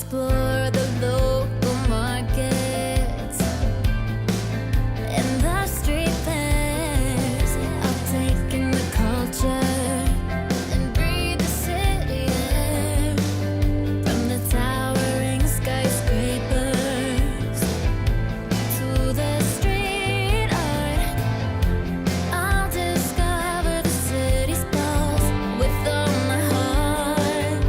explore the local markets and the street fairs. I'll take in the culture and breathe the city air, from the towering skyscrapers to the street art. I'll discover the city's pulse with all my heart.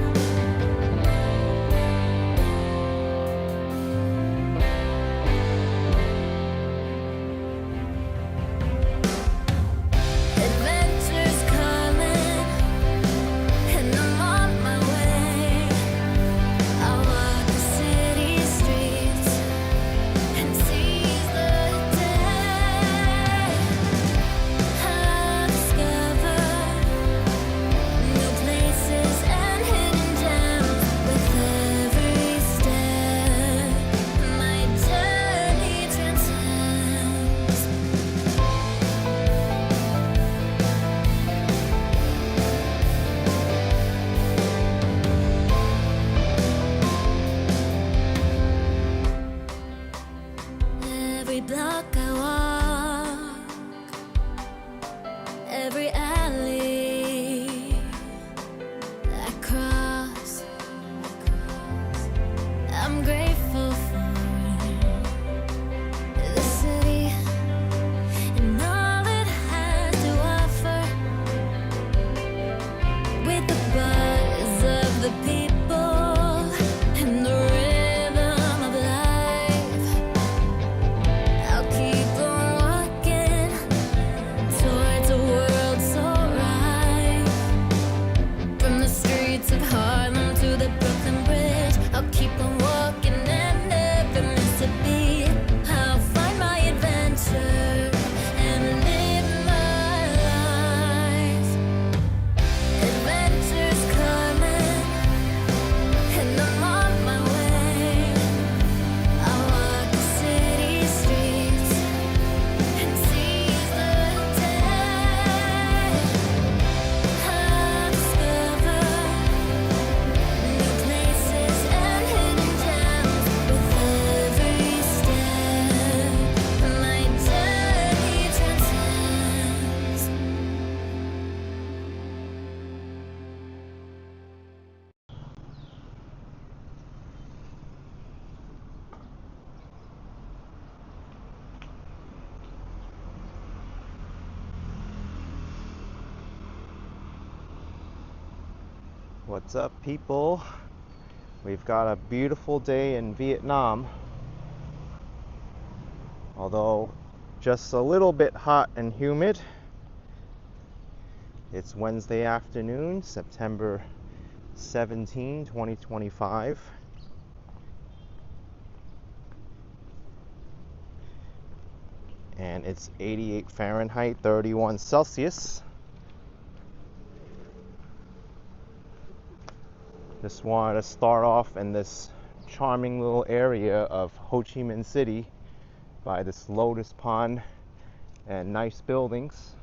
Adventure's calling, and I'm on my way. I'll walk the city streets and seize the day. I'll discover new places and hidden gems with every step. My journey transcends. Every block I walk, every alley I cross, I'm grateful for the city and all it has to offer. With the buzz of the people and the rhythm of life, I'll keep on walking towards a world so right. From the streets of Harlem to the Brooklyn Bridge, I'll keep on walking and never miss a beat. I'll find my adventure and live my life. Adventure's coming, and I'm on my way. I'll walk the city streets and seize the day. I'll discover new places and hidden gems with every step. My journey transcends. What's up, people? We've got a beautiful day in Vietnam, although just a little bit hot and humid. It's Wednesday afternoon, September 17, 2025. And it's 88 Fahrenheit, 31 Celsius. Just wanted to start off in this charming little area of Ho Chi Minh City by this lotus pond and nice buildings.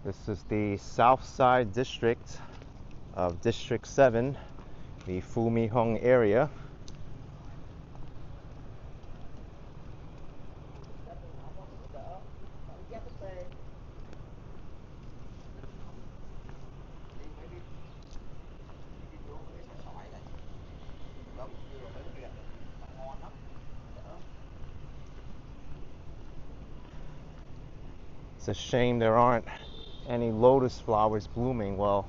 This is the South Side District of District 7, the Phu My Hung area. It's a shame there aren't any lotus flowers blooming. Well,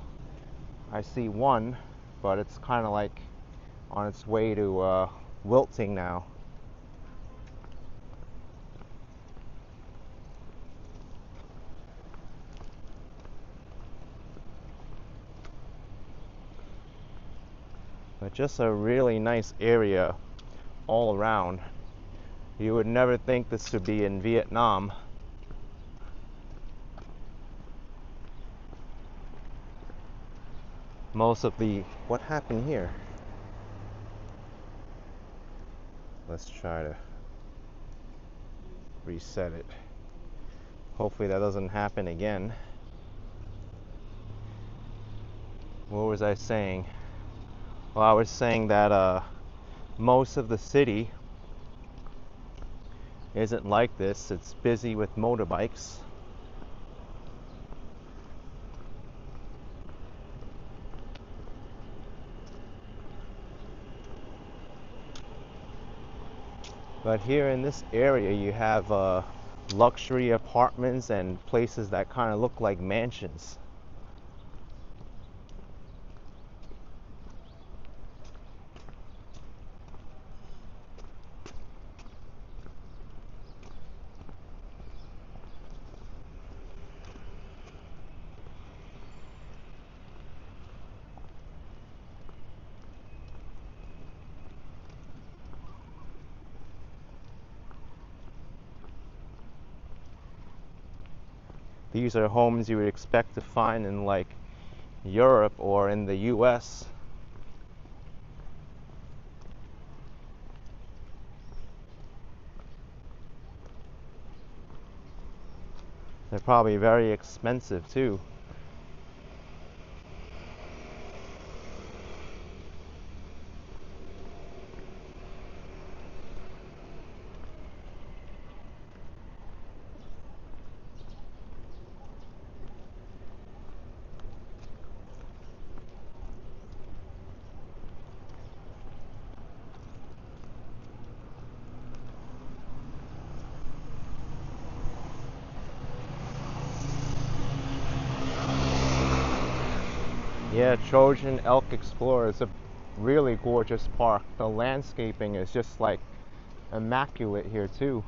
I see one, but it's kind of like on its way to wilting now. But just a really nice area all around. You would never think this would be in Vietnam. Most of the... What happened here? Let's try to reset it. Hopefully that doesn't happen again. what was I saying? Well, I was saying that most of the city isn't like this. It's busy with motorbikes. But here in this area, you have luxury apartments and places that kind of look like mansions. These are homes you would expect to find in like Europe or in the US. They're probably very expensive too. Yeah, Trojan Elk Explorer is a really gorgeous park. The landscaping is just like immaculate here too.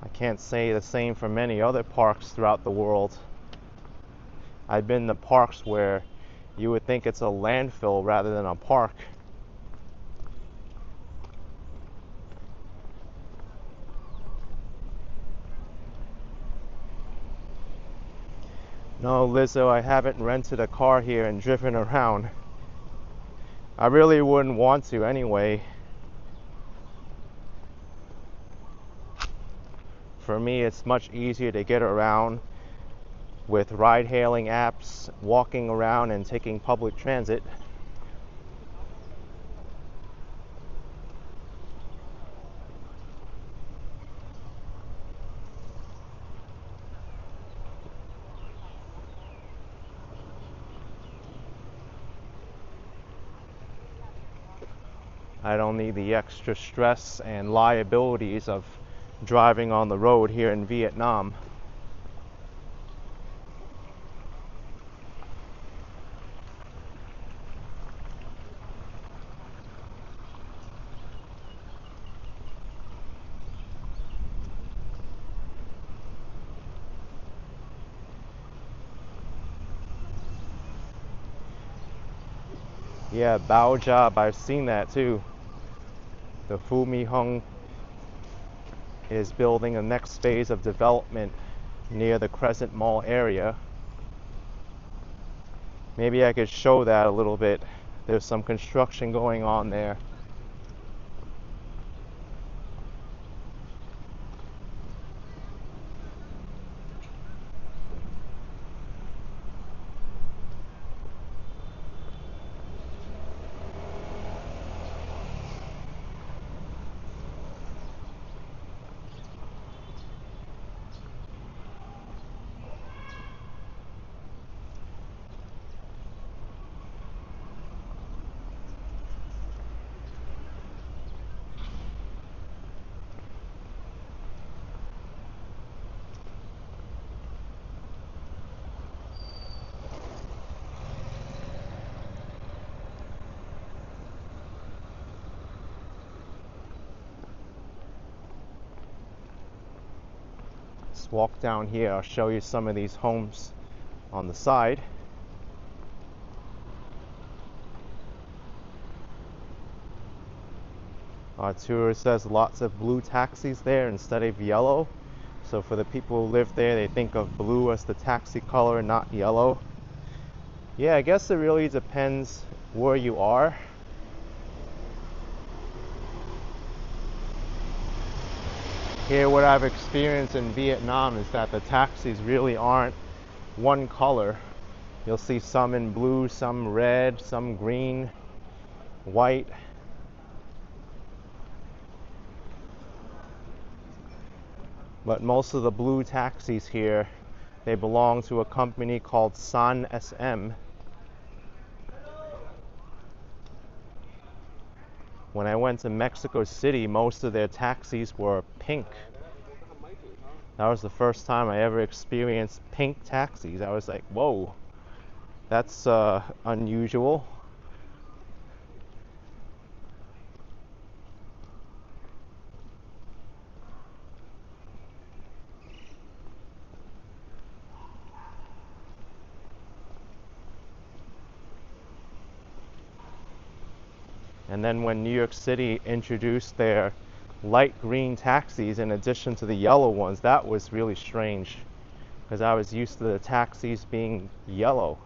I can't say the same for many other parks throughout the world. I've been to parks where you would think it's a landfill rather than a park. No, Lizzo, I haven't rented a car here and driven around. I really wouldn't want to anyway. For me, it's much easier to get around with ride-hailing apps, walking around and taking public transit. I don't need the extra stress and liabilities of driving on the road here in Vietnam. Yeah, Bao Job, I've seen that too. The Phu Mi Hung is building the next phase of development near the Crescent Mall area. Maybe I could show that a little bit. There's some construction going on there. Let's walk down here. I'll show you some of these homes on the side. Our tour says lots of blue taxis there instead of yellow. So for the people who live there, they think of blue as the taxi color, not yellow. Yeah, I guess it really depends where you are. Here, what I've experienced in Vietnam is that the taxis really aren't one color. You'll see some in blue, some red, some green, white. But most of the blue taxis here, they belong to a company called San SM. When I went to Mexico City, most of their taxis were pink. That was the first time I ever experienced pink taxis. I was like, whoa, that's unusual. And then when New York City introduced their light green taxis in addition to the yellow ones, that was really strange because I was used to the taxis being yellow.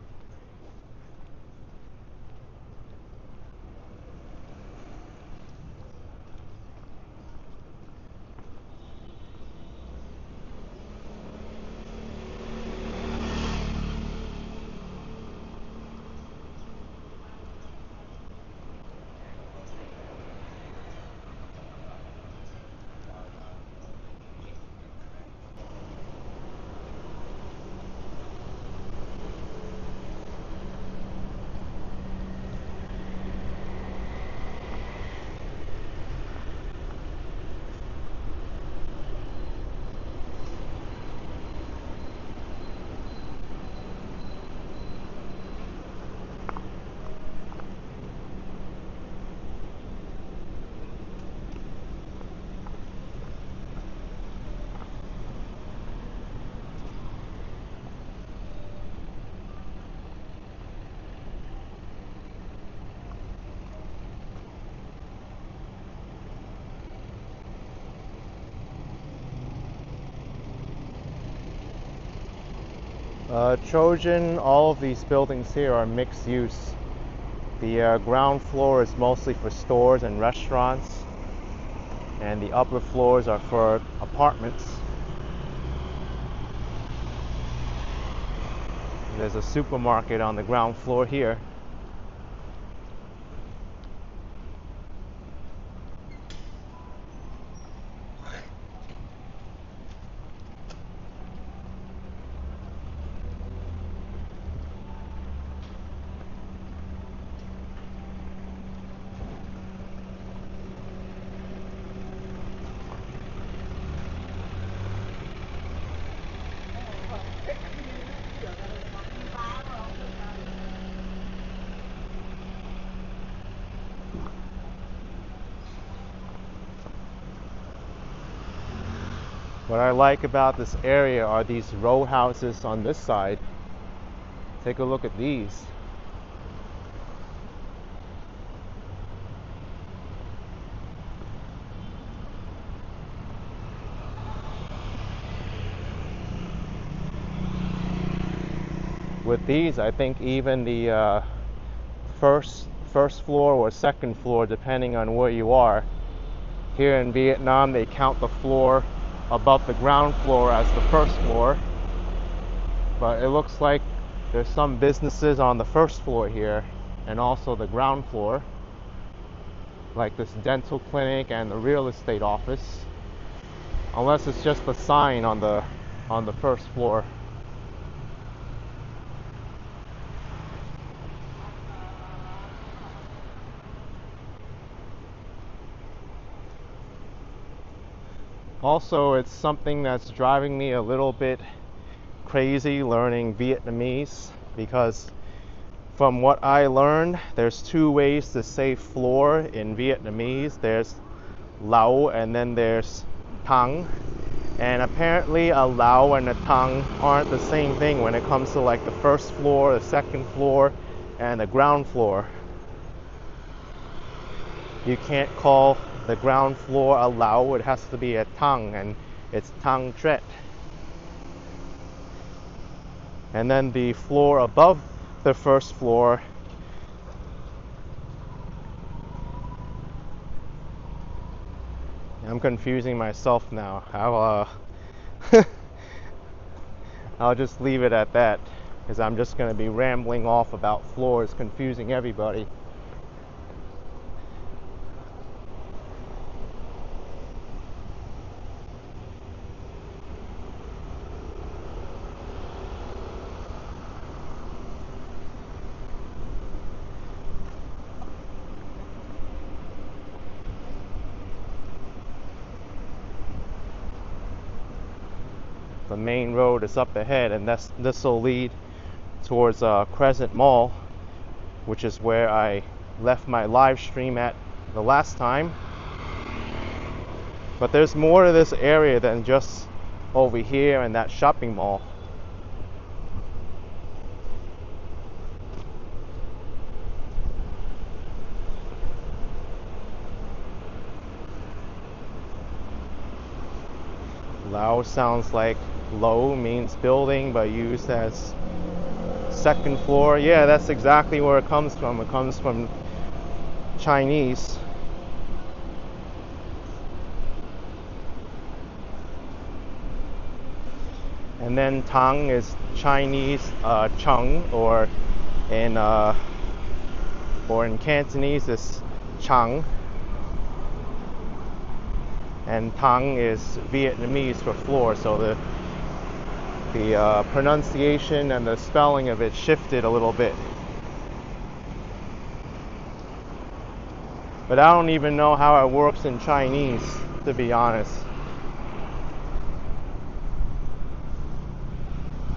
Trojan, all of these buildings here are mixed use. The ground floor is mostly for stores and restaurants, and the upper floors are for apartments. There's a supermarket on the ground floor here. What I like about this area are these row houses on this side. Take a look at these. With these, I think even the first floor or second floor, depending on where you are. Here in Vietnam, they count the floor above the ground floor as the first floor, but it looks like there's some businesses on the first floor here and also the ground floor, like this dental clinic and the real estate office, unless it's just a sign on the first floor. Also, it's something that's driving me a little bit crazy learning Vietnamese, because from what I learned, there's two ways to say floor in Vietnamese. There's lao and then there's thang. And apparently a lao and a thang aren't the same thing when it comes to like the first floor, the second floor, and the ground floor. You can't call the ground floor a lao, it has to be a thang, and it's thang tret. And then the floor above the first floor I'm confusing myself now. I'll just leave it at that, because I'm just going to be rambling off about floors, confusing everybody. The main road is up ahead, and this will lead towards Crescent Mall, which is where I left my live stream at the last time. But there's more to this area than just over here and that shopping mall. Lao sounds like low means building, but used as second floor. Yeah, that's exactly where it comes from. It comes from Chinese. And then Tang is Chinese Cheng, or in Cantonese is Chang. And Tang is Vietnamese for floor, so the pronunciation and the spelling of it shifted a little bit. But I don't even know how it works in Chinese, to be honest.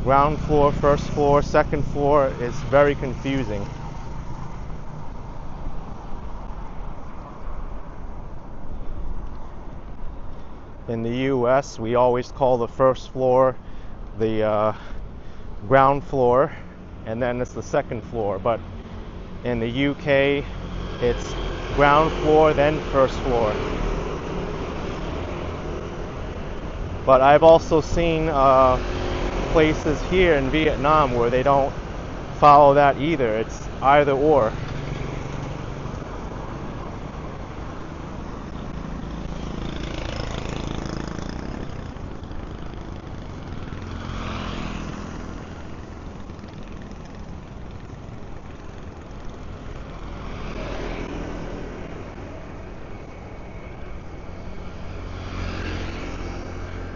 Ground floor, first floor, second floor is very confusing. In the US, we always call the first floor the ground floor, and then it's the second floor. But in the UK, it's ground floor, then first floor. But I've also seen places here in Vietnam where they don't follow that either. It's either or.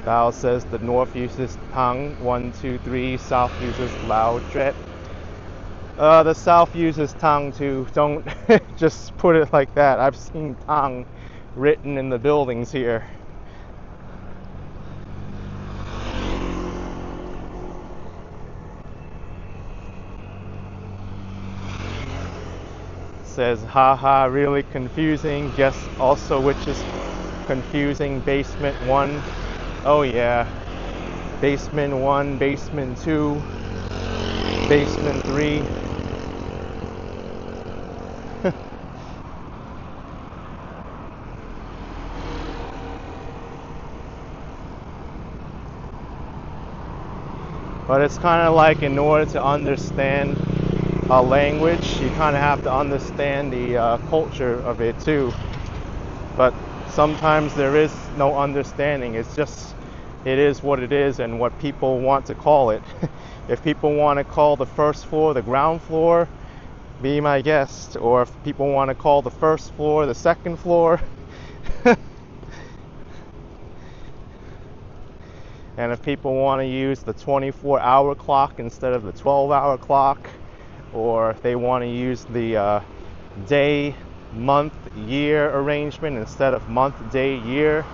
Lao says the north uses Tang 1, 2, 3, south uses Lao Dret. The south uses Tang too. Don't just put it like that. I've seen Tang written in the buildings here. Says haha, really confusing. Guess also which is confusing. Basement 1. Oh yeah, basement 1, basement 2, basement 3. But it's kind of like, in order to understand a language, you kind of have to understand the culture of it too. But sometimes there is no understanding. It's just, it is what it is and what people want to call it. If people want to call the first floor the ground floor, be my guest. Or if people want to call the first floor the second floor. And if people want to use the 24-hour clock instead of the 12-hour clock, or if they want to use the day, month, year arrangement instead of month, day, year.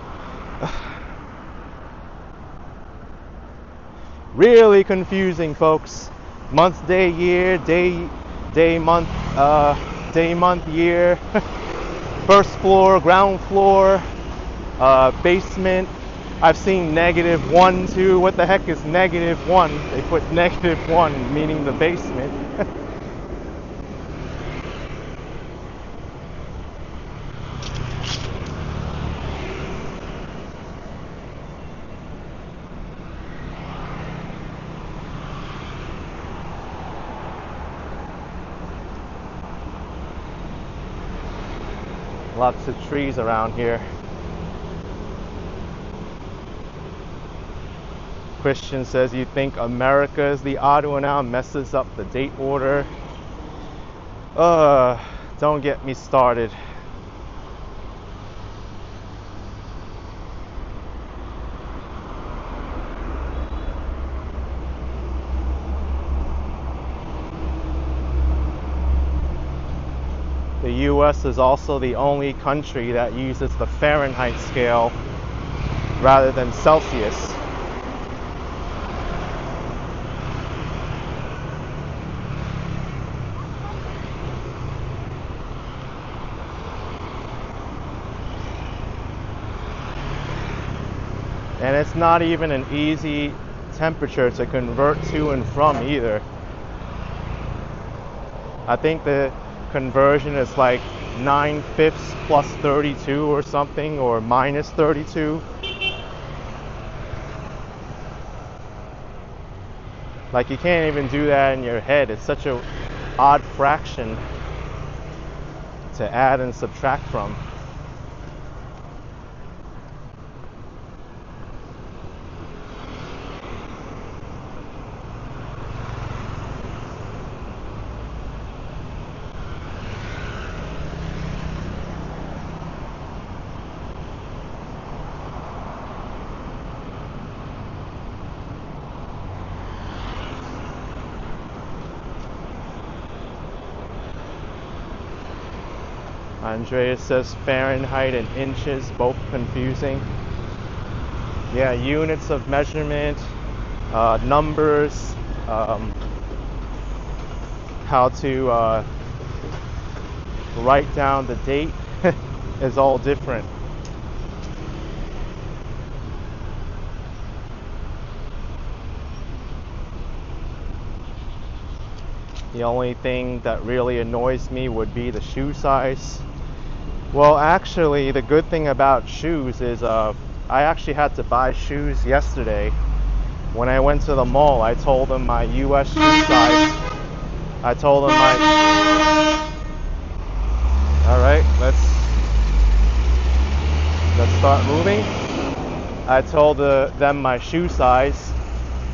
Really confusing, folks. Month, day, year, day, month, year. First floor, ground floor, basement. I've seen -1, 2. What the heck is -1? They put -1, meaning the basement. Lots of trees around here. Christian says, you think America is the odd one out, messes up the date order. Don't get me started. The US is also the only country that uses the Fahrenheit scale rather than Celsius. And it's not even an easy temperature to convert to and from either. I think the conversion is like 9/5 plus 32 or something, or minus 32. Like, you can't even do that in your head. It's such a odd fraction to add and subtract from. Andreas says Fahrenheit and inches, both confusing. Yeah, units of measurement, numbers, how to write down the date is all different. The only thing that really annoys me would be the shoe size. Well, actually, the good thing about shoes is I actually had to buy shoes yesterday. When I went to the mall, I told them my US shoe size. I told them my... Alright, let's start moving. I told them my shoe size,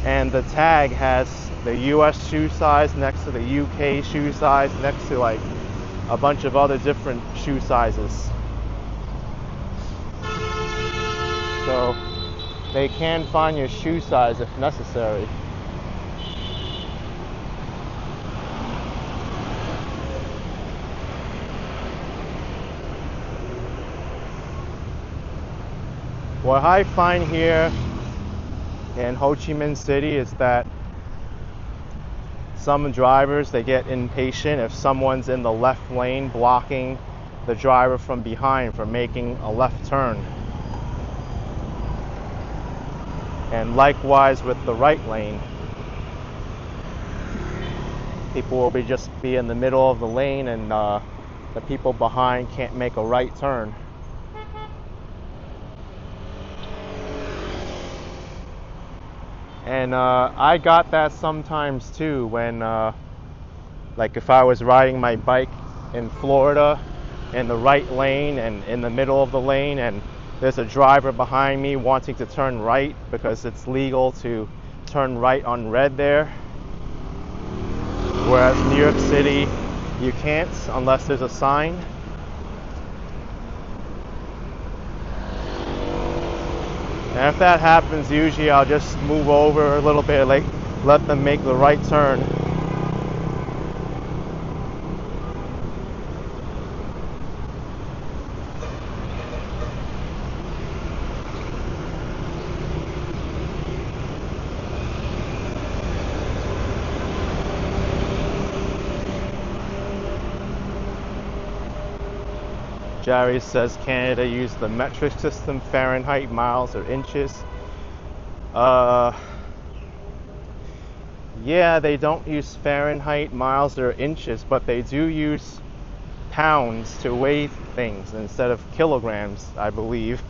and the tag has the US shoe size next to the UK shoe size, next to like a bunch of other different shoe sizes. So they can find your shoe size if necessary. What I find here in Ho Chi Minh City is that some drivers, they get impatient if someone's in the left lane blocking the driver from behind from making a left turn. And likewise with the right lane. People will just be in the middle of the lane, and the people behind can't make a right turn. And I got that sometimes too when, like if I was riding my bike in Florida in the right lane and in the middle of the lane, and there's a driver behind me wanting to turn right because it's legal to turn right on red there. Whereas New York City, you can't unless there's a sign. And if that happens, usually I'll just move over a little bit, like let them make the right turn. Jerry says Canada used the metric system, Fahrenheit, miles, or inches. Yeah, they don't use Fahrenheit, miles, or inches, but they do use pounds to weigh things instead of kilograms, I believe.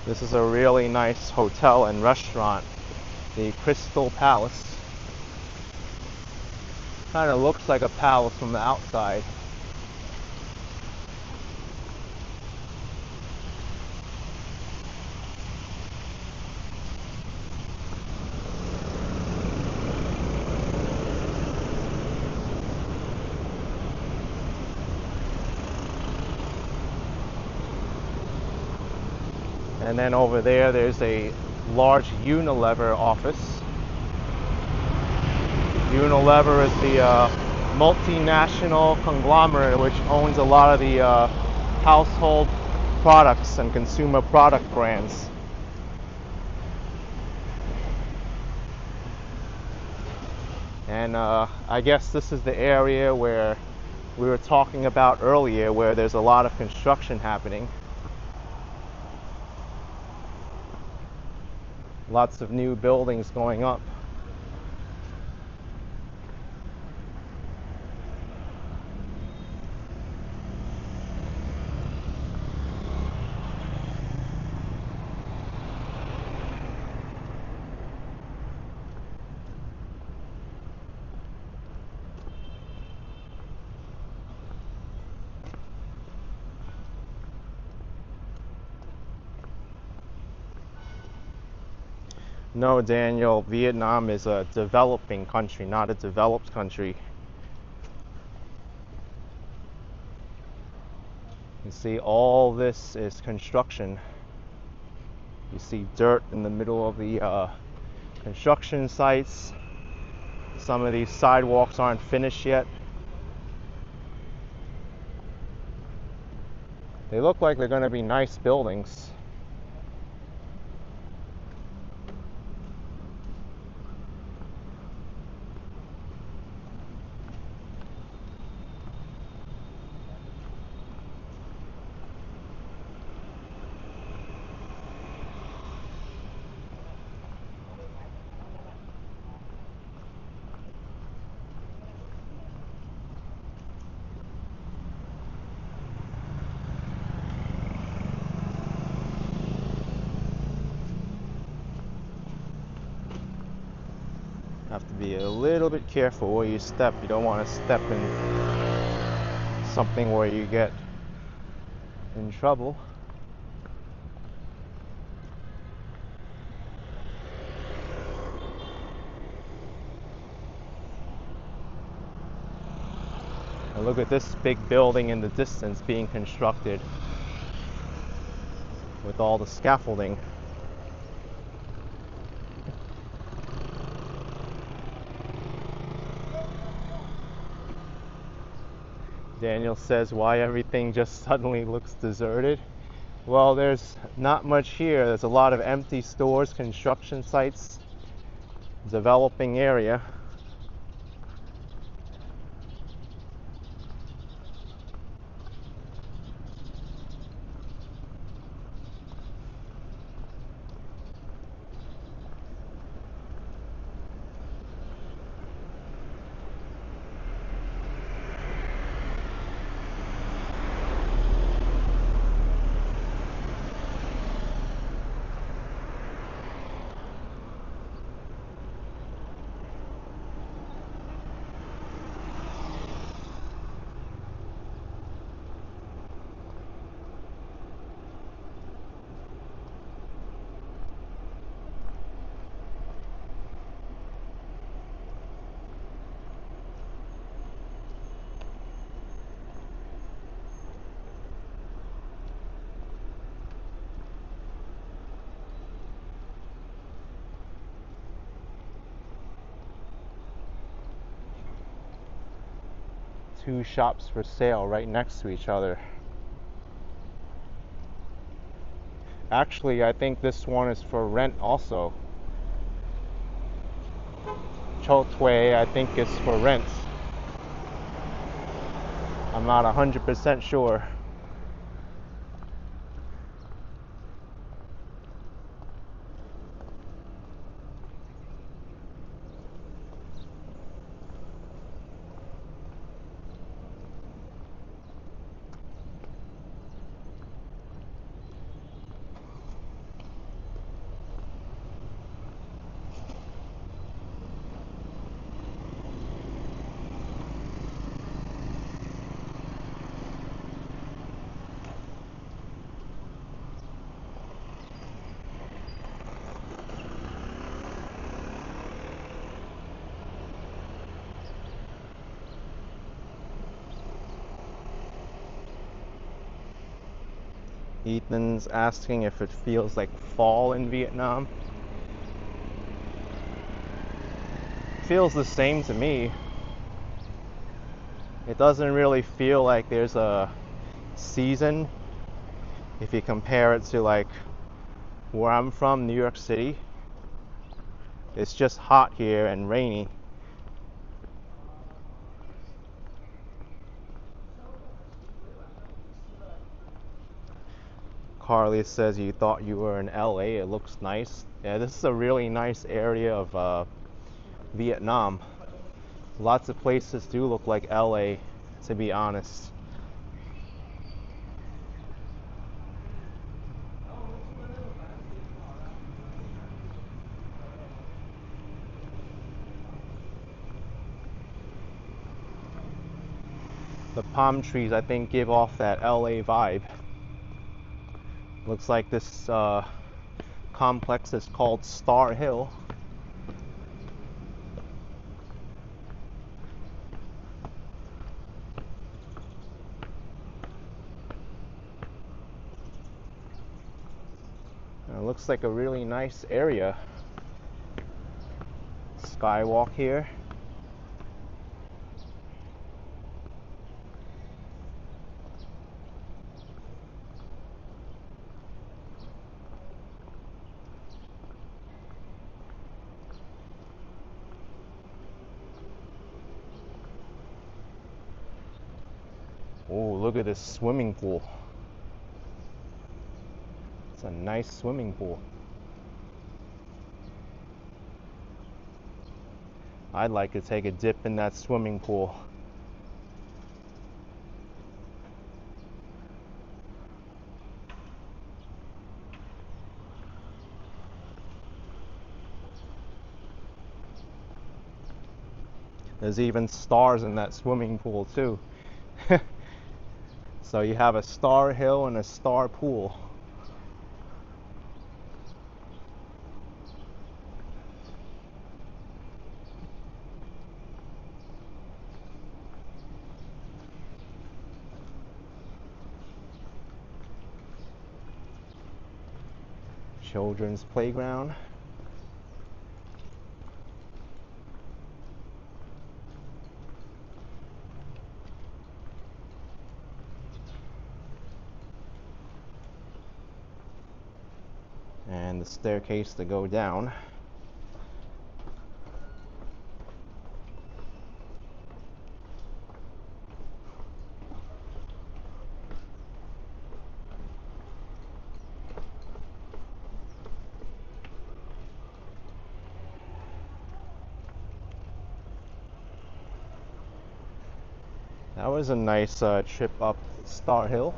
This is a really nice hotel and restaurant the Crystal Palace. Kind of looks like a palace from the outside. And then over there, there's a large Unilever office. Unilever is the multinational conglomerate which owns a lot of the household products and consumer product brands. And I guess this is the area where we were talking about earlier, where there's a lot of construction happening. Lots of new buildings going up. No, Daniel, Vietnam is a developing country, not a developed country. You see, all this is construction. You see dirt in the middle of the construction sites. Some of these sidewalks aren't finished yet. They look like they're going to be nice buildings. Have to be a little bit careful where you step. You don't want to step in something where you get in trouble. And look at this big building in the distance being constructed with all the scaffolding. Daniel says, why everything just suddenly looks deserted? Well, there's not much here. There's a lot of empty stores, construction sites, developing area. Two shops for sale right next to each other. Actually, I think this one is for rent also. Chotway, I think, is for rent. I'm not 100% sure. Ethan's asking if it feels like fall in Vietnam. Feels the same to me. It doesn't really feel like there's a season if you compare it to like where I'm from, New York City. It's just hot here and rainy. Carly says you thought you were in LA. It looks nice. Yeah, this is a really nice area of Vietnam. Lots of places do look like LA, to be honest. The palm trees, I think, give off that LA vibe. Looks like this complex is called Star Hill. It looks like a really nice area. Skywalk here. Oh, look at this swimming pool. It's a nice swimming pool. I'd like to take a dip in that swimming pool. There's even stars in that swimming pool too. So you have a star hill and a star pool. Children's playground. And the staircase to go down. That was a nice trip up Star Hill.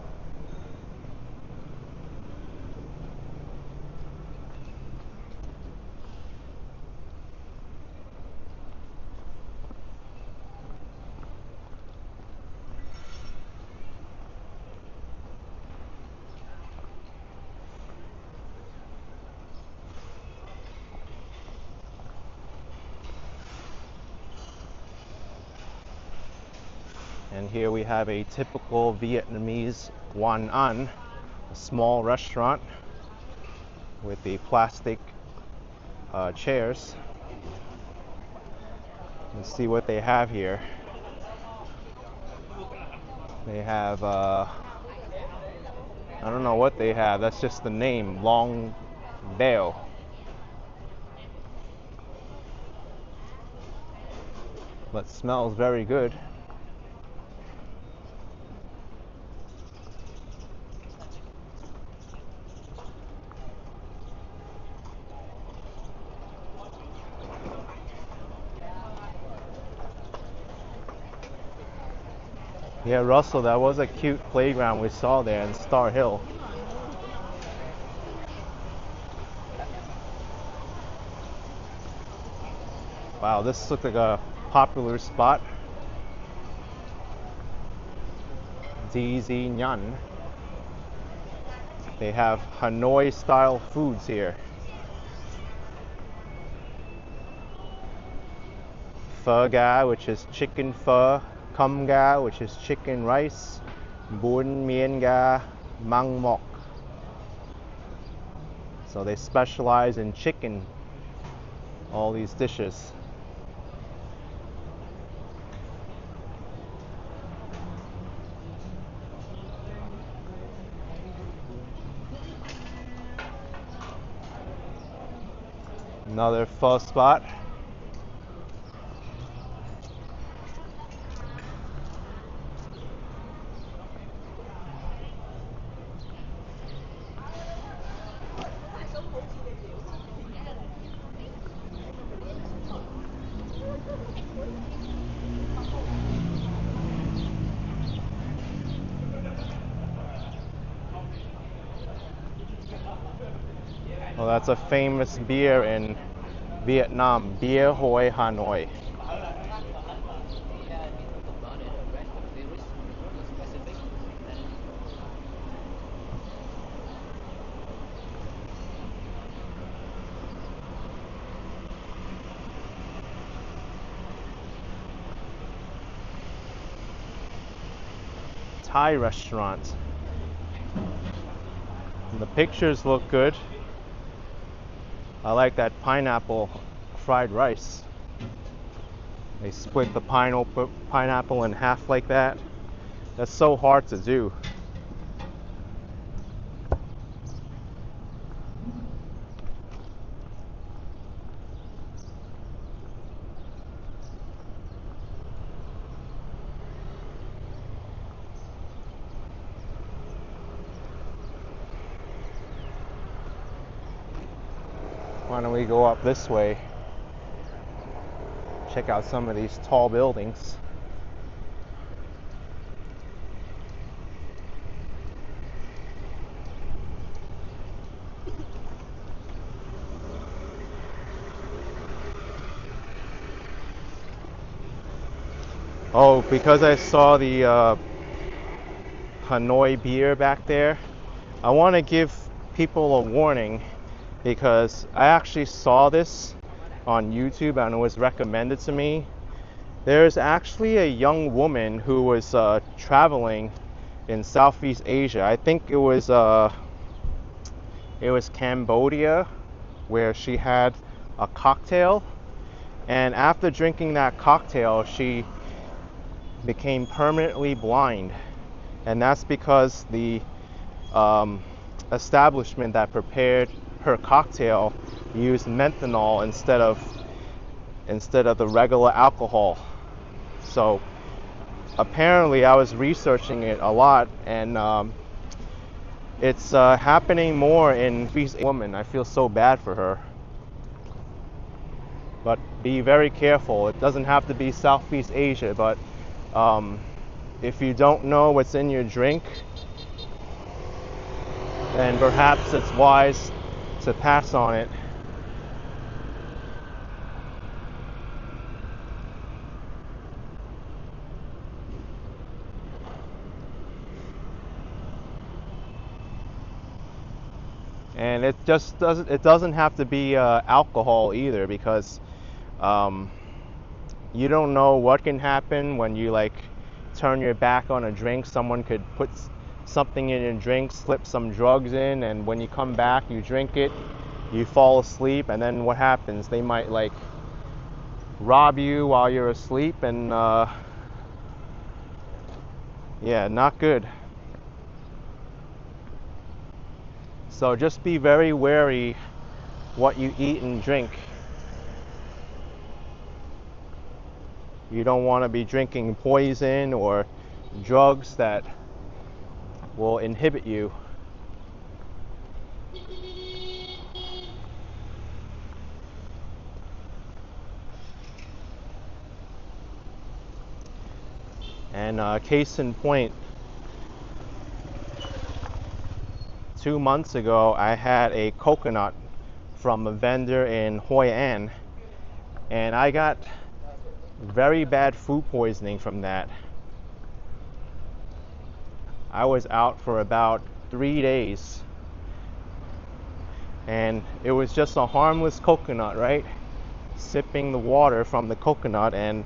And here we have a typical Vietnamese Quan An, a small restaurant with the plastic chairs. Let's see what they have here. They have, I don't know what they have, that's just the name, Long Bao. But smells very good. Yeah, Russell, that was a cute playground we saw there in Star Hill. Wow, this looks like a popular spot. DZ Nhan. They have Hanoi style foods here. Pho ga, which is chicken pho. Cơm ga, which is chicken rice. Bún miên ga, mang mok, So they specialize in chicken, all these dishes. Another pho spot. Well, that's a famous beer in Vietnam, Beer Hoi Hanoi. Thai restaurant. And the pictures look good. I like that pineapple fried rice. They split the pineapple in half like that. That's so hard to do. Why don't we go up this way? Check out some of these tall buildings. Oh, because I saw the Hanoi beer back there, I want to give people a warning, because I actually saw this on YouTube and it was recommended to me. There's actually a young woman who was traveling in Southeast Asia. I think it was Cambodia, where she had a cocktail, and after drinking that cocktail she became permanently blind, and that's because the establishment that prepared her cocktail used methanol instead of the regular alcohol. So apparently, I was researching it a lot, and it's happening more in these women. I feel so bad for her. But be very careful. It doesn't have to be Southeast Asia, but if you don't know what's in your drink, then perhaps it's wise to pass on it. And it just doesn't have to be alcohol either, because you don't know what can happen when you like turn your back on a drink. Someone could put something in your drink, slip some drugs in, and when you come back, you drink it, you fall asleep, and then what happens? They might like rob you while you're asleep, and yeah, not good. So just be very wary what you eat and drink. You don't want to be drinking poison or drugs that will inhibit you. And case in point, 2 months ago I had a coconut from a vendor in Hoi An, and I got very bad food poisoning from that. I was out for about 3 days, and it was just a harmless coconut, right? Sipping the water from the coconut, and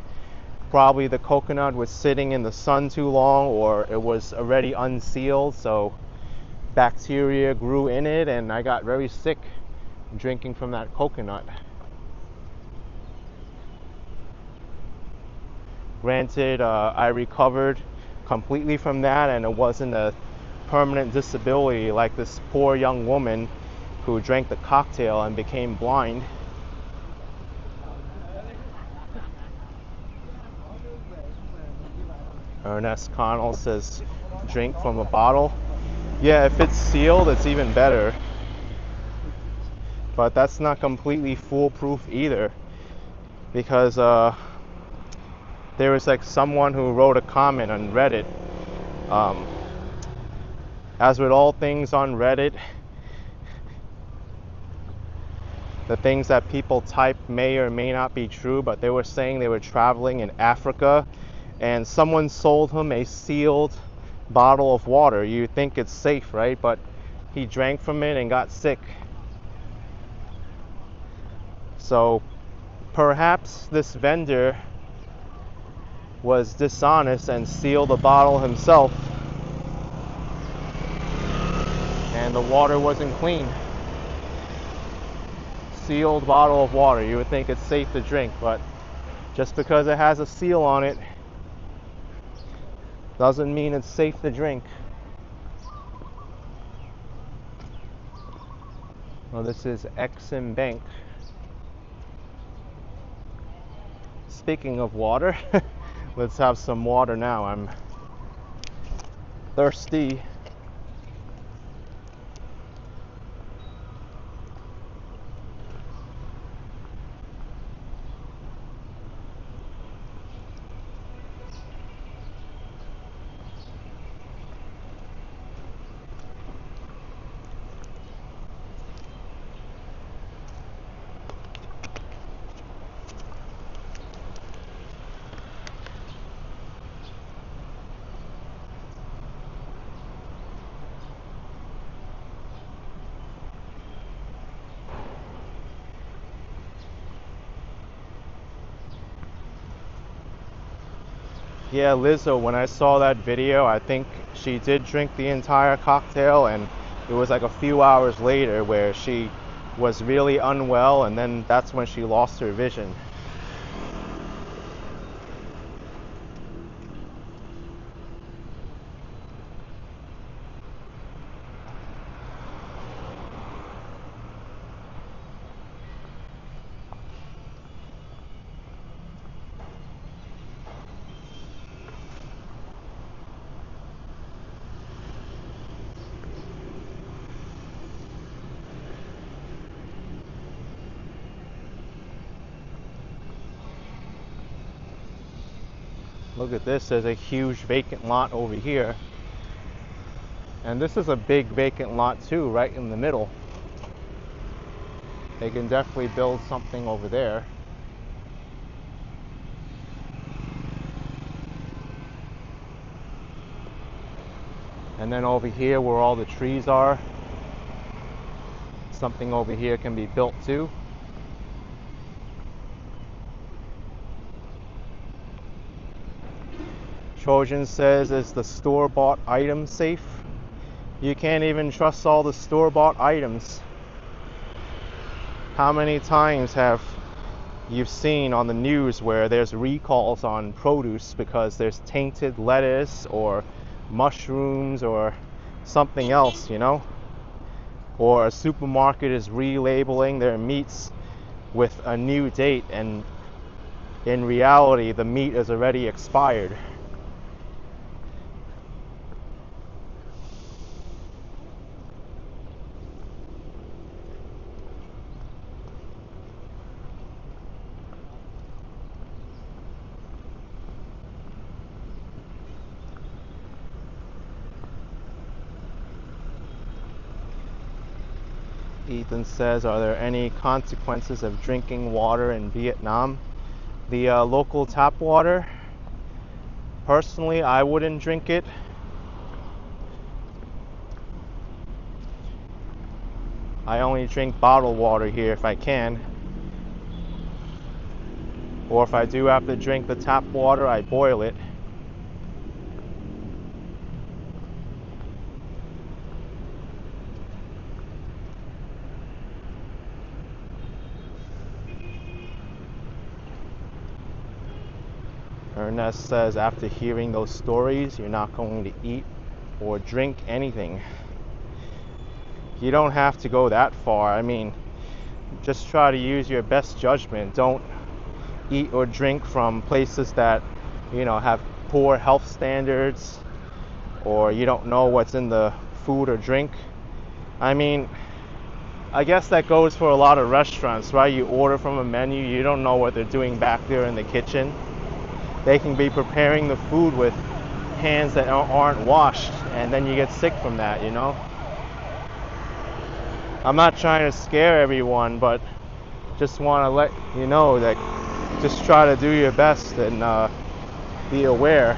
probably the coconut was sitting in the sun too long, or it was already unsealed, so bacteria grew in it, and I got very sick. drinking from that coconut. Granted, I recovered completely from that, and it wasn't a permanent disability like this poor young woman who drank the cocktail and became blind. Ernest Connell says drink from a bottle. Yeah, if it's sealed, it's even better. But that's not completely foolproof either, because there was like someone who wrote a comment on Reddit. As with all things on Reddit, the things that people type may or may not be true, but they were saying they were traveling in Africa and someone sold him a sealed bottle of water. You think it's safe, right? But he drank from it and got sick. So perhaps this vendor was dishonest and sealed the bottle himself, and the water wasn't clean. Sealed bottle of water, you would think it's safe to drink, but just because it has a seal on it doesn't mean it's safe to drink. Well, this is Exim Bank. Speaking of water, let's have some water now. I'm thirsty. Yeah, Lizzo, when I saw that video, I think she did drink the entire cocktail, and it was like a few hours later where she was really unwell, and then that's when she lost her vision. Look at this, there's a huge vacant lot over here. And this is a big vacant lot too, right in the middle. They can definitely build something over there. And then over here where all the trees are, something over here can be built too. Trojan says, is the store-bought item safe? You can't even trust all the store-bought items. How many times have you seen on the news where there's recalls on produce because there's tainted lettuce or mushrooms or something else, you know? Or a supermarket is relabeling their meats with a new date, and in reality the meat is already expired. Ethan says, are there any consequences of drinking water in Vietnam? The local tap water, personally, I wouldn't drink it. I only drink bottled water here if I can. Or if I do have to drink the tap water, I boil it. Ernest says after hearing those stories, you're not going to eat or drink anything. You don't have to go that far. I mean, just try to use your best judgment. Don't eat or drink from places that, have poor health standards, or you don't know what's in the food or drink. I mean, I guess that goes for a lot of restaurants, right? You order from a menu, you don't know what they're doing back there in the kitchen. They can be preparing the food with hands that aren't washed, and then you get sick from that, I'm not trying to scare everyone, but just want to let you know that just try to do your best and be aware.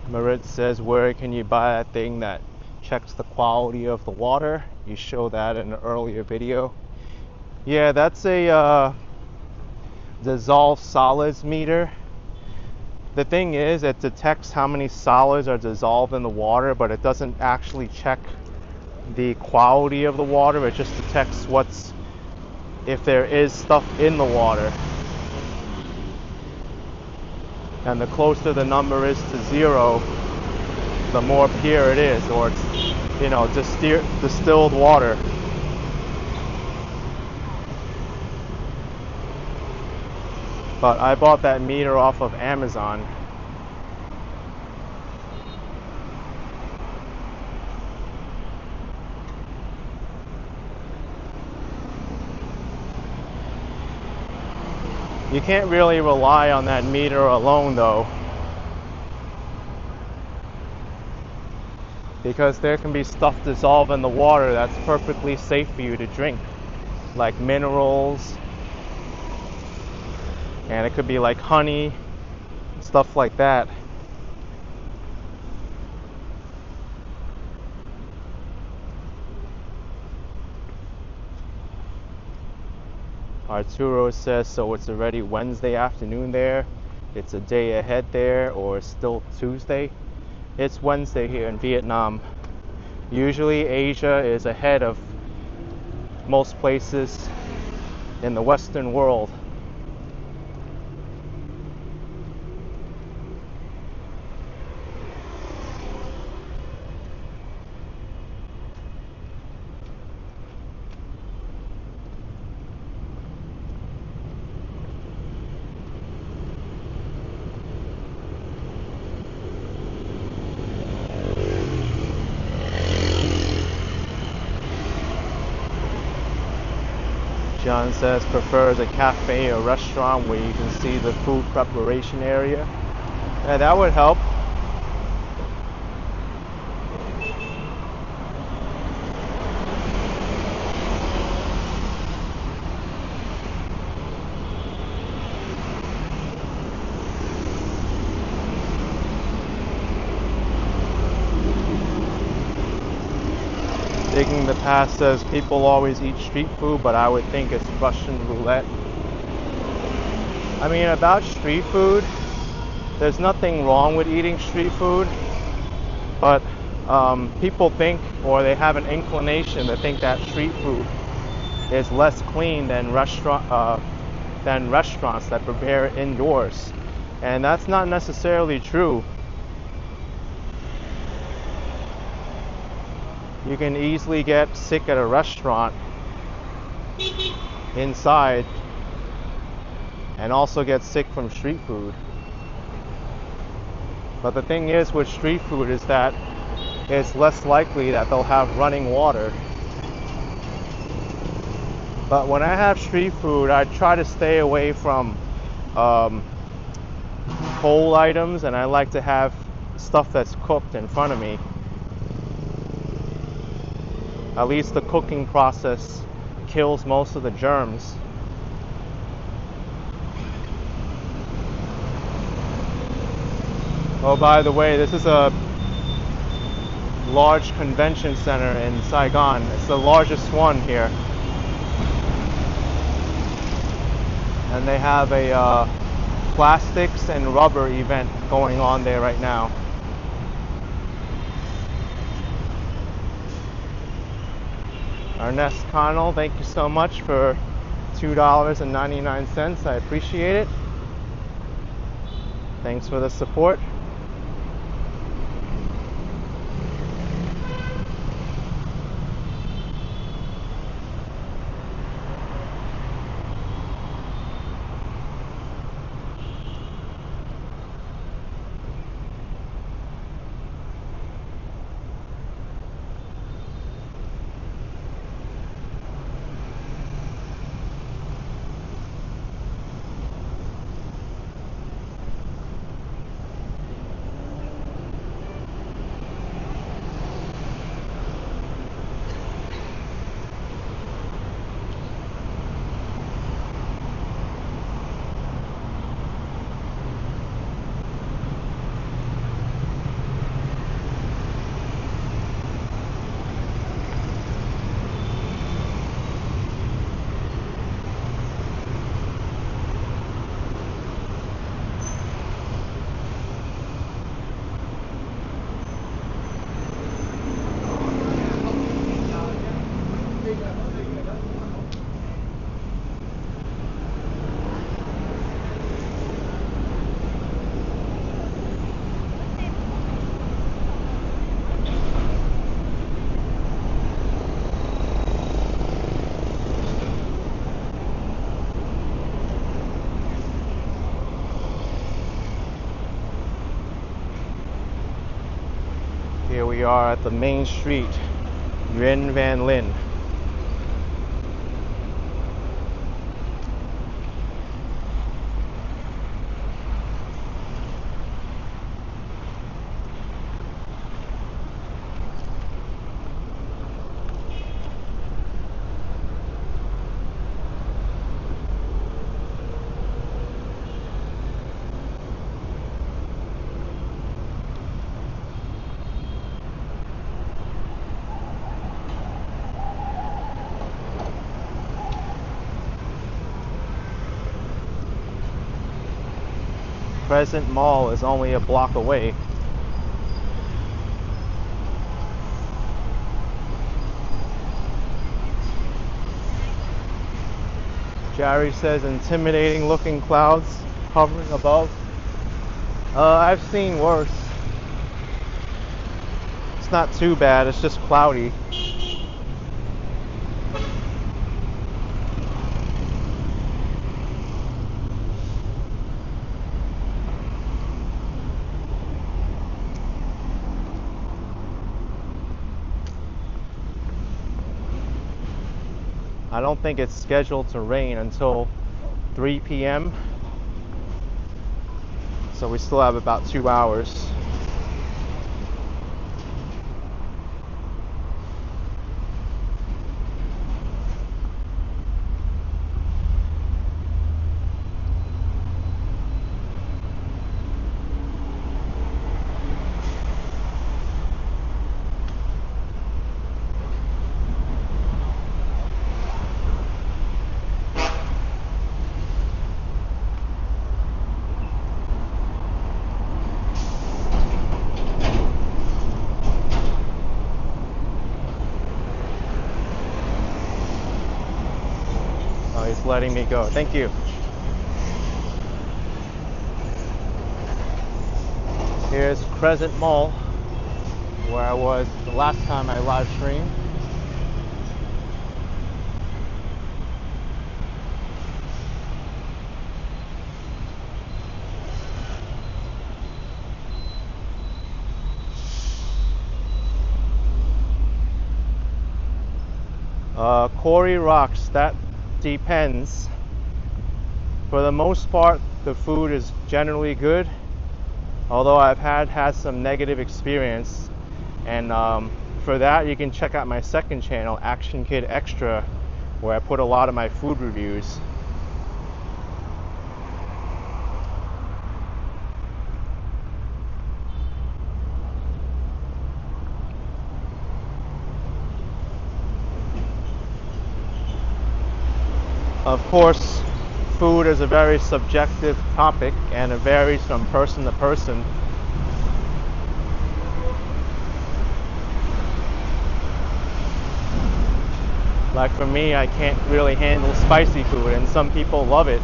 Marit says, where can you buy that thing that checks the quality of the water? You showed that in an earlier video. Yeah, that's a dissolved solids meter. The thing is, it detects how many solids are dissolved in the water, but it doesn't actually check the quality of the water. It just detects if there is stuff in the water. And the closer the number is to 0, the more pure it is, or it's, distilled water. But I bought that meter off of Amazon. You can't really rely on that meter alone though, because there can be stuff dissolved in the water that's perfectly safe for you to drink, like minerals, and it could be like honey, stuff like that. Arturo says, so it's already Wednesday afternoon there, it's a day ahead there, or it's still Tuesday? It's Wednesday here in Vietnam. Usually Asia is ahead of most places in the Western world. John says prefers a cafe or restaurant where you can see the food preparation area. Yeah, that would help. Digging the Past says people always eat street food, but I would think it's Russian roulette. I mean, about street food, there's nothing wrong with eating street food, but people think, or they have an inclination to think that street food is less clean than restaurants that prepare it indoors, and that's not necessarily true. You can easily get sick at a restaurant inside and also get sick from street food. But the thing is with street food is that it's less likely that they'll have running water. But when I have street food, I try to stay away from cold items, and I like to have stuff that's cooked in front of me. At least the cooking process kills most of the germs. Oh, by the way, this is a large convention center in Saigon. It's the largest one here. And they have a plastics and rubber event going on there right now. Ernest Connell, thank you so much for $2.99. I appreciate it. Thanks for the support. Here we are at the main street, Nguyen Van Linh. Crescent Mall is only a block away. Jerry says intimidating looking clouds hovering above. I've seen worse. It's not too bad, it's just cloudy. I don't think it's scheduled to rain until 3 p.m. So we still have about 2 hours. He's letting me go. Thank you. Here's Crescent Mall, where I was the last time I live streamed. Quarry rocks, that depends. For the most part, the food is generally good, although I've had some negative experience, and for that you can check out my second channel, Action Kid Extra, where I put a lot of my food reviews. Of course, food is a very subjective topic and it varies from person to person. Like for me, I can't really handle spicy food and some people love it.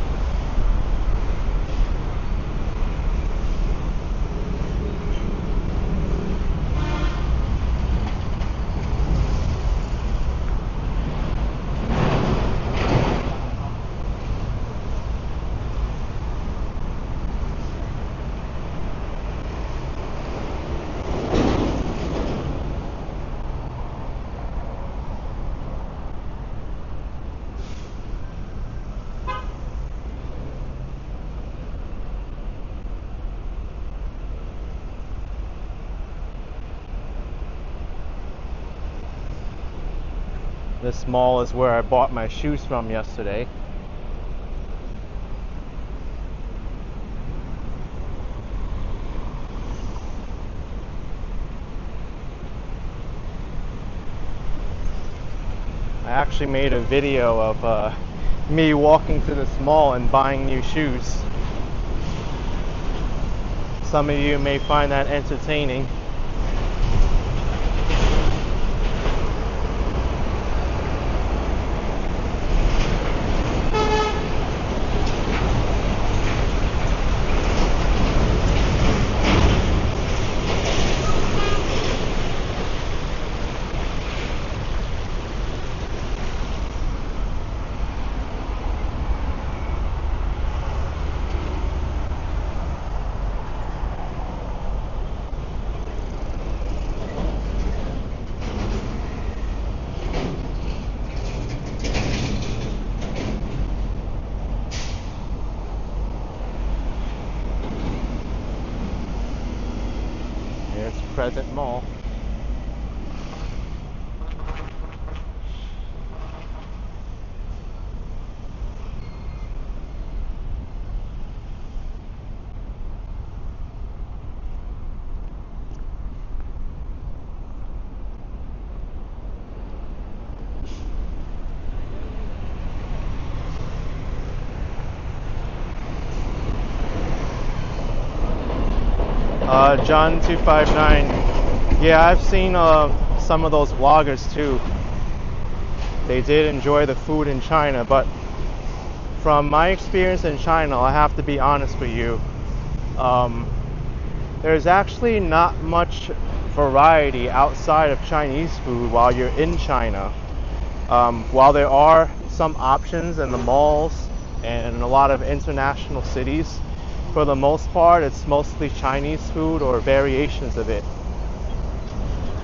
This mall is where I bought my shoes from yesterday. I actually made a video of me walking to this mall and buying new shoes. Some of you may find that entertaining. Here's Crescent Mall. John 259. Yeah, I've seen some of those vloggers too. They did enjoy the food in China, but from my experience in China, I have to be honest with you. There's actually not much variety outside of Chinese food while you're in China. While there are some options in the malls and in a lot of international cities, for the most part, it's mostly Chinese food or variations of it.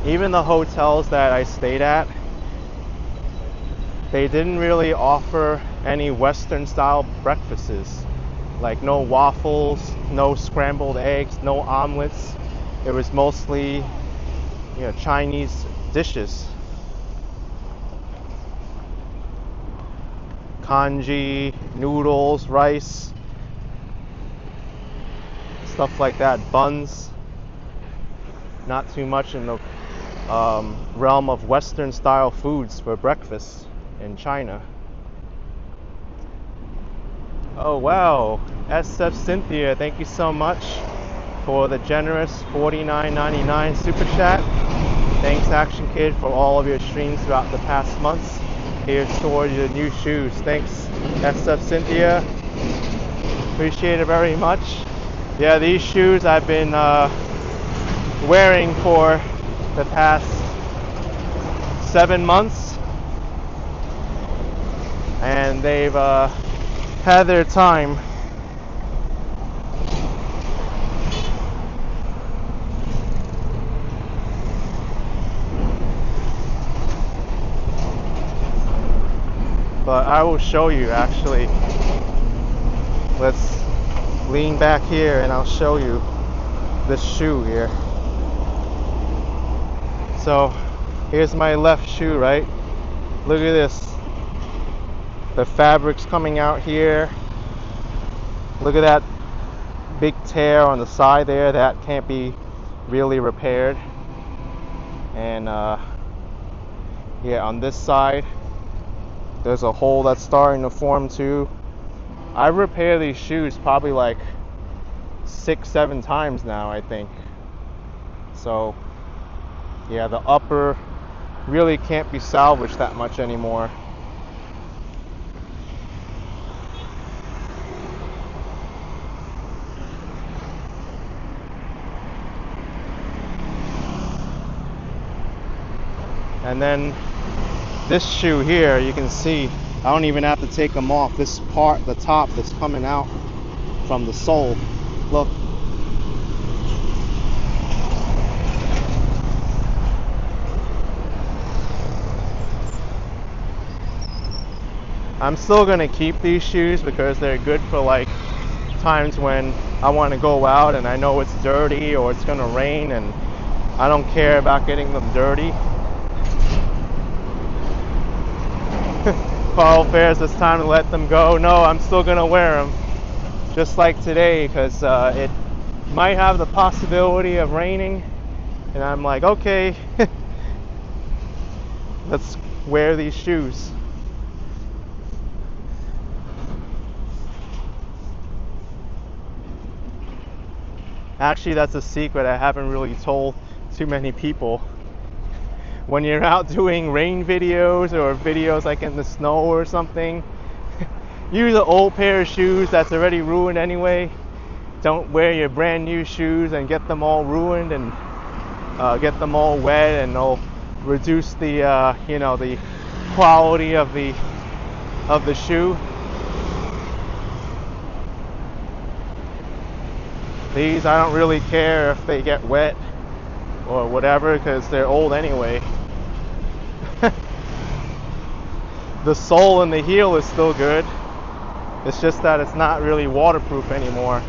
Even the hotels that I stayed at, they didn't really offer any Western style breakfasts. Like no waffles, no scrambled eggs, no omelets. It was mostly, Chinese dishes. Congee, noodles, rice, stuff like that, buns. Not too much in the realm of Western style foods for breakfast in China. Oh wow, SF Cynthia, thank you so much for the generous $49.99 super chat. Thanks Action Kid for all of your streams throughout the past months. Here's towards your new shoes. Thanks SF Cynthia, appreciate it very much. Yeah, these shoes I've been wearing for the past 7 months, and they've had their time. But I will show you actually. Let's lean back here and I'll show you this shoe here. So here's my left shoe, right? Look at this. The fabric's coming out here. Look at that big tear on the side there. That can't be really repaired. And yeah, on this side, There's a hole that's starting to form too. I repair these shoes probably like 6-7 times now, I think. So yeah, the upper really can't be salvaged that much anymore. And then this shoe here, you can see I don't even have to take them off. This part, the top that's coming out from the sole, look. I'm still gonna keep these shoes because they're good for like times when I want to go out and I know it's dirty or it's gonna rain and I don't care about getting them dirty. Carl Fairs, it's time to let them go. No, I'm still gonna wear them, just like today, because it might have the possibility of raining, and I'm like, okay, let's wear these shoes. Actually, that's a secret I haven't really told too many people. When you're out doing rain videos or videos like in the snow or something, use an old pair of shoes that's already ruined anyway. Don't wear your brand new shoes and get them all ruined and get them all wet, and it'll reduce the the quality of the shoe. These, I don't really care if they get wet or whatever because they're old anyway. The sole and the heel is still good. It's just that it's not really waterproof anymore.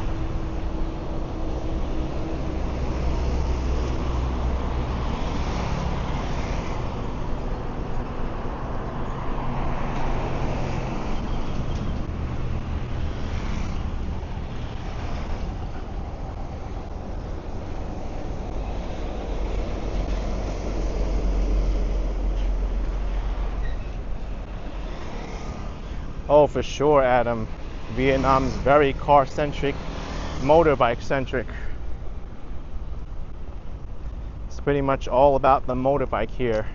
Oh, for sure, Adam. Vietnam's very car-centric, motorbike-centric. It's pretty much all about the motorbike here.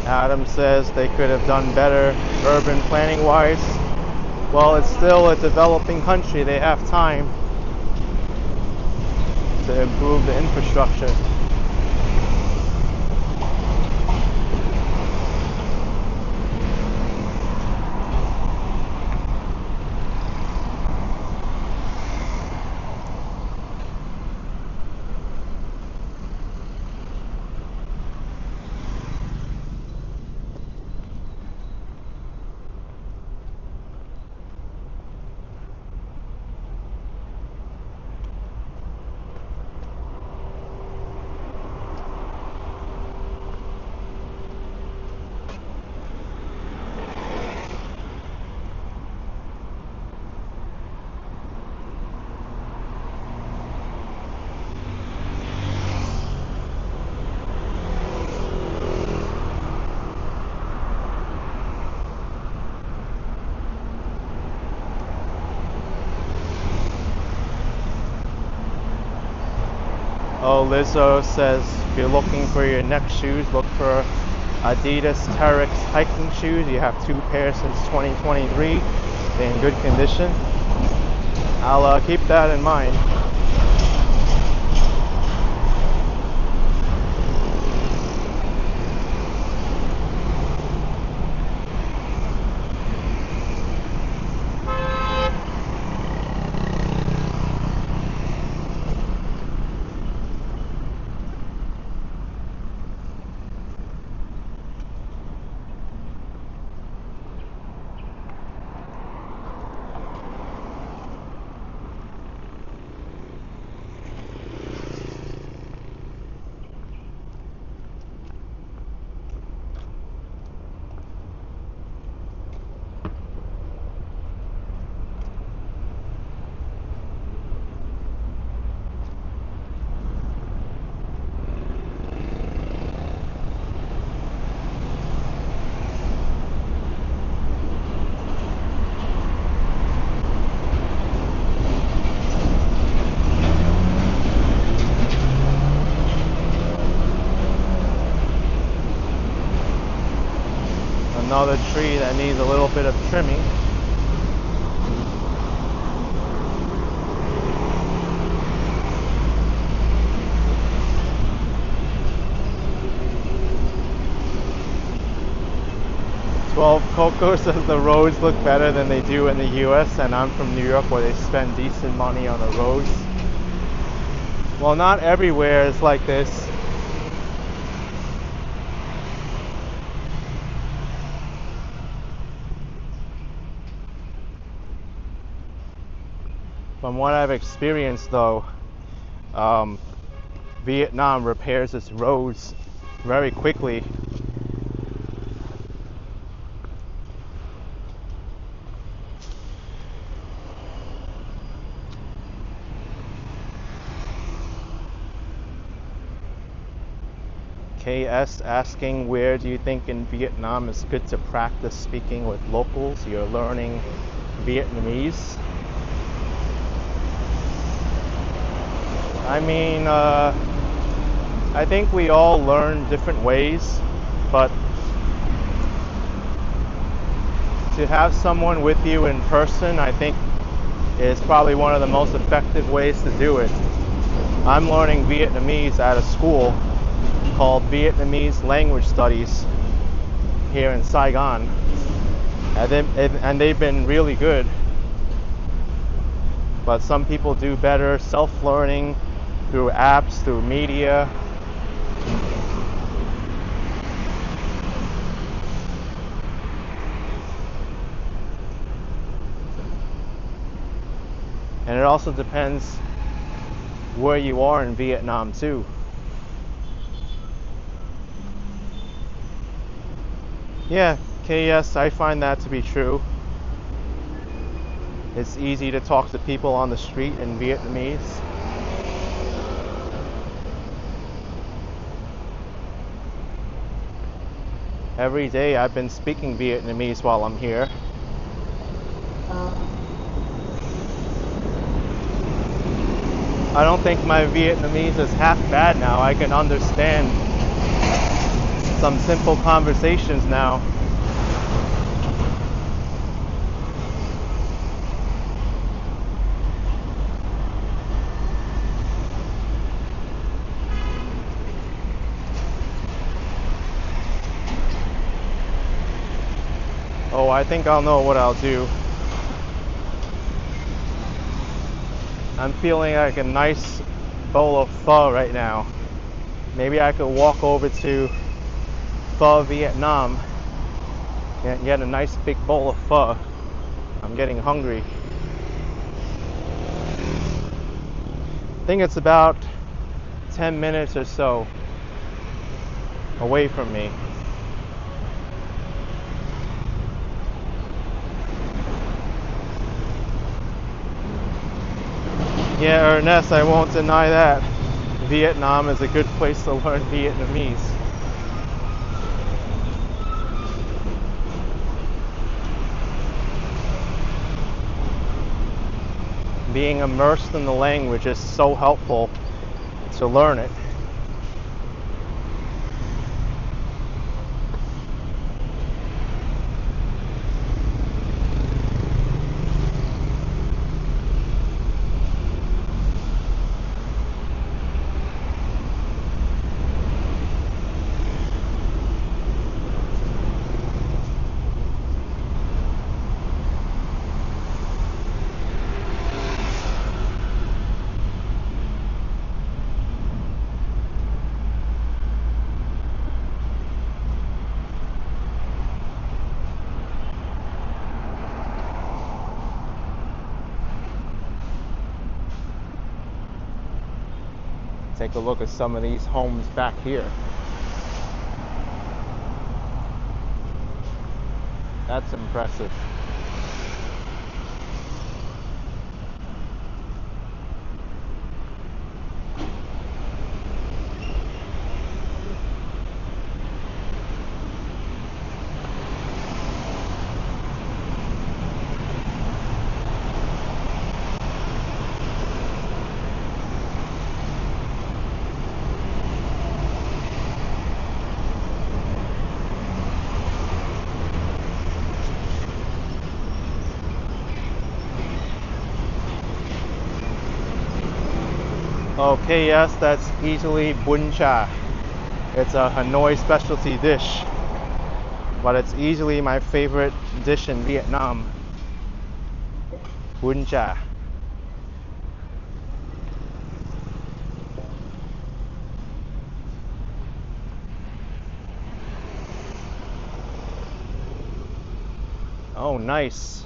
Adam says they could have done better urban planning wise. Well, it's still a developing country. They have time to improve the infrastructure. Oh, Lizzo says if you're looking for your next shoes, look for Adidas Terex hiking shoes. You have 2 pairs since 2023. They're in good condition. I'll keep that in mind. Another tree that needs a little bit of trimming. Well, Coco says the roads look better than they do in the US, and I'm from New York where they spend decent money on the roads. Well, not everywhere is like this. From what I've experienced though, Vietnam repairs its roads very quickly. KS asking, where do you think in Vietnam is good to practice speaking with locals? You're learning Vietnamese. I mean, I think we all learn different ways, but to have someone with you in person, I think, is probably one of the most effective ways to do it. I'm learning Vietnamese at a school called Vietnamese Language Studies here in Saigon, and they've been really good. But some people do better self-learning through apps, through media. And it also depends where you are in Vietnam too. Yeah, KS, I find that to be true. It's easy to talk to people on the street in Vietnamese. Every day I've been speaking Vietnamese while I'm here. I don't think my Vietnamese is half bad now. I can understand some simple conversations now. Oh, I think I'll know what I'll do. I'm feeling like a nice bowl of pho right now. Maybe I could walk over to Pho Vietnam and get a nice big bowl of pho. I'm getting hungry. I think it's about 10 minutes or so away from me. Yeah, Ernest, I won't deny that. Vietnam is a good place to learn Vietnamese. Being immersed in the language is so helpful to learn it. Take a look at some of these homes back here. That's impressive. Okay, yes, that's easily bún cha. It's a Hanoi specialty dish, but it's easily my favorite dish in Vietnam. Bún cha. Oh, nice.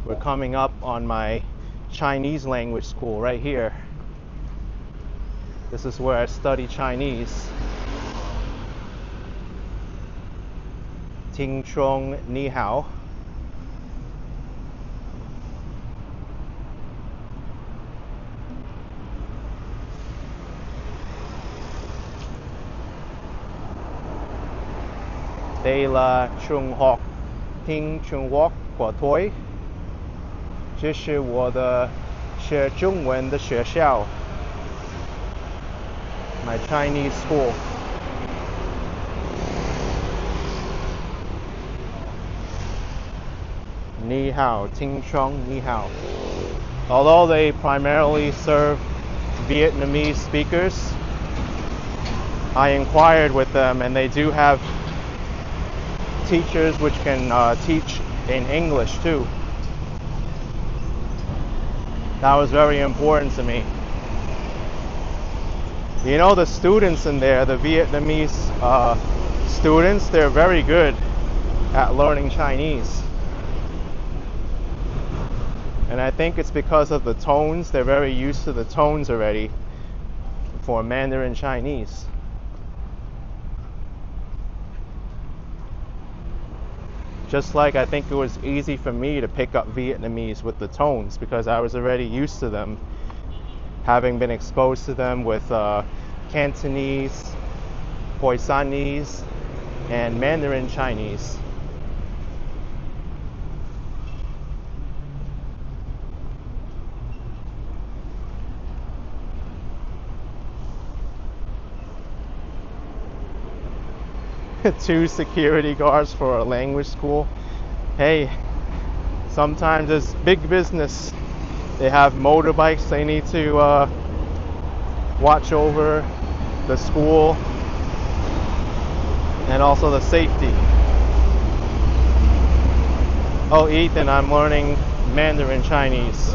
We're coming up on my Chinese language school right here. This is where I study Chinese. Ting Trong Ni Hao. Đây là trường học听中国火腿，这是我的学中文的学校。My Chinese school. Ni hao, ting chong, ni hao. Although they primarily serve Vietnamese speakers, I inquired with them and they do have teachers which can teach in English too. That was very important to me. You know, the students in there, the Vietnamese students, they're very good at learning Chinese. And I think it's because of the tones. They're very used to the tones already for Mandarin Chinese. Just like I think it was easy for me to pick up Vietnamese with the tones because I was already used to them, having been exposed to them with Cantonese, Khoisanese, and Mandarin Chinese. Two security guards for a language school. Hey, sometimes it's big business. They have motorbikes they need to watch over the school and also the safety. Oh, Ethan, I'm learning Mandarin Chinese.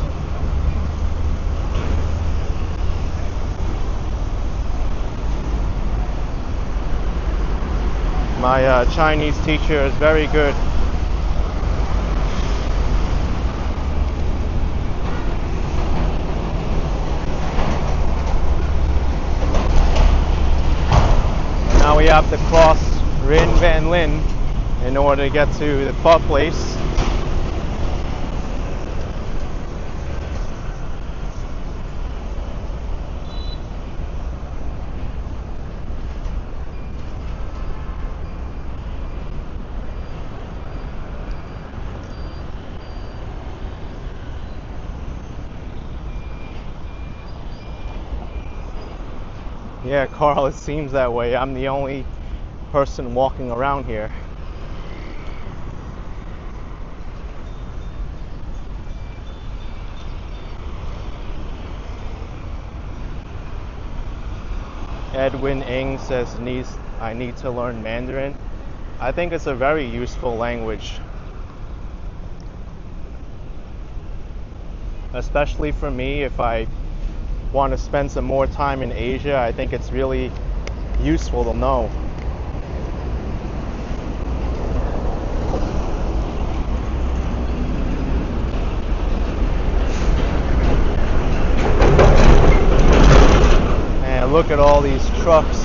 My Chinese teacher is very good. And now we have to cross Rin Van Lin in order to get to the pub place. Yeah, Carl, it seems that way. I'm the only person walking around here. Edwin Ng says I need to learn Mandarin. I think it's a very useful language. Especially for me, if I want to spend some more time in Asia, I think it's really useful to know. And look at all these trucks.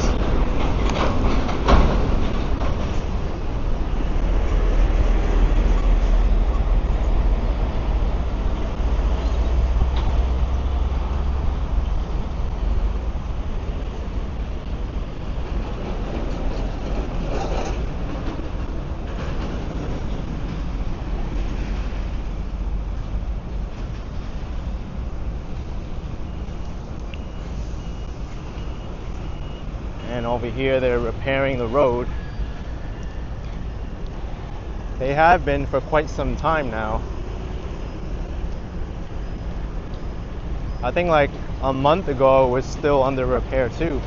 And over here they're repairing the road. They have been for quite some time now. I think like a month ago it was still under repair too.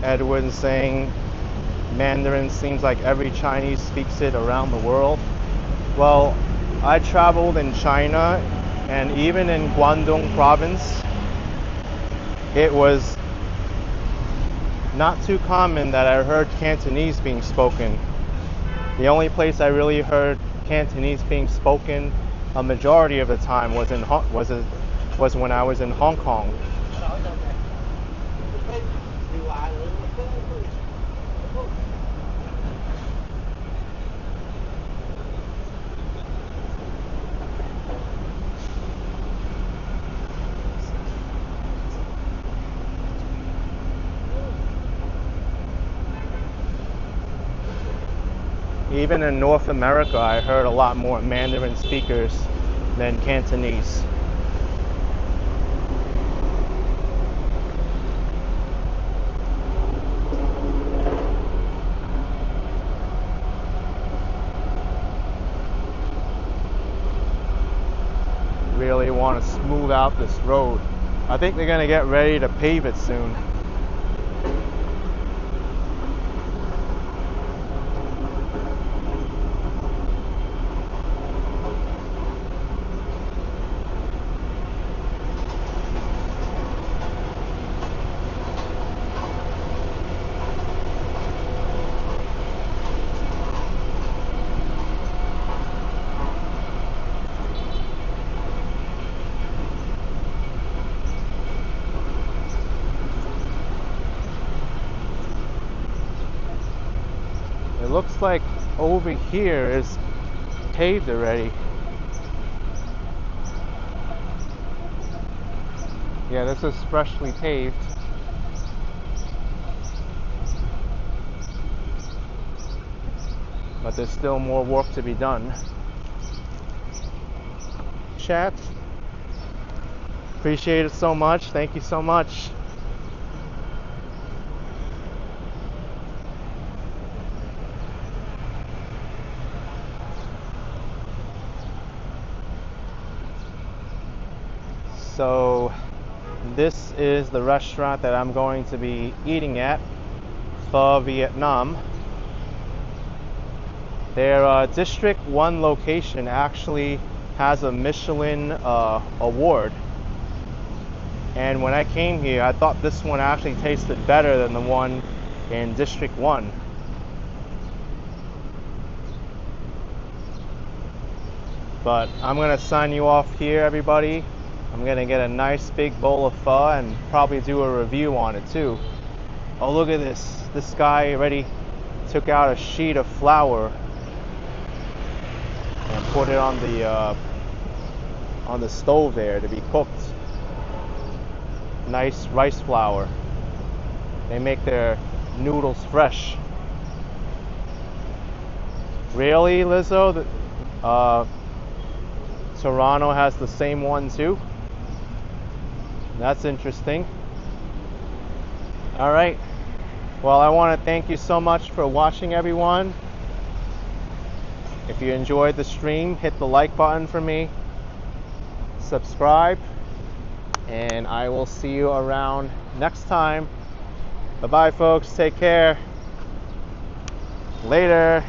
Edwin saying Mandarin seems like every Chinese speaks it around the world. Well, I traveled in China, and even in Guangdong province, it was not too common that I heard Cantonese being spoken. The only place I really heard Cantonese being spoken a majority of the time was when I was in Hong Kong. Even in North America, I heard a lot more Mandarin speakers than Cantonese. Really want to smooth out this road. I think they're going to get ready to pave it soon. It looks like over here is paved already. Yeah, this is freshly paved. But there's still more work to be done. Chat. Appreciate it so much. Thank you so much. So this is the restaurant that I'm going to be eating at, for Vietnam. Their District 1 location actually has a Michelin award. And when I came here, I thought this one actually tasted better than the one in District 1. But I'm going to sign you off here, everybody. I'm gonna get a nice big bowl of pho and probably do a review on it too. Oh, look at this. This guy already took out a sheet of flour and put it on the stove there to be cooked. Nice rice flour. They make their noodles fresh. Really, Lizzo? Toronto has the same one too? That's interesting. All right. Well, I want to thank you so much for watching, everyone. If you enjoyed the stream, hit the like button for me. Subscribe. And I will see you around next time. Bye-bye, folks. Take care. Later.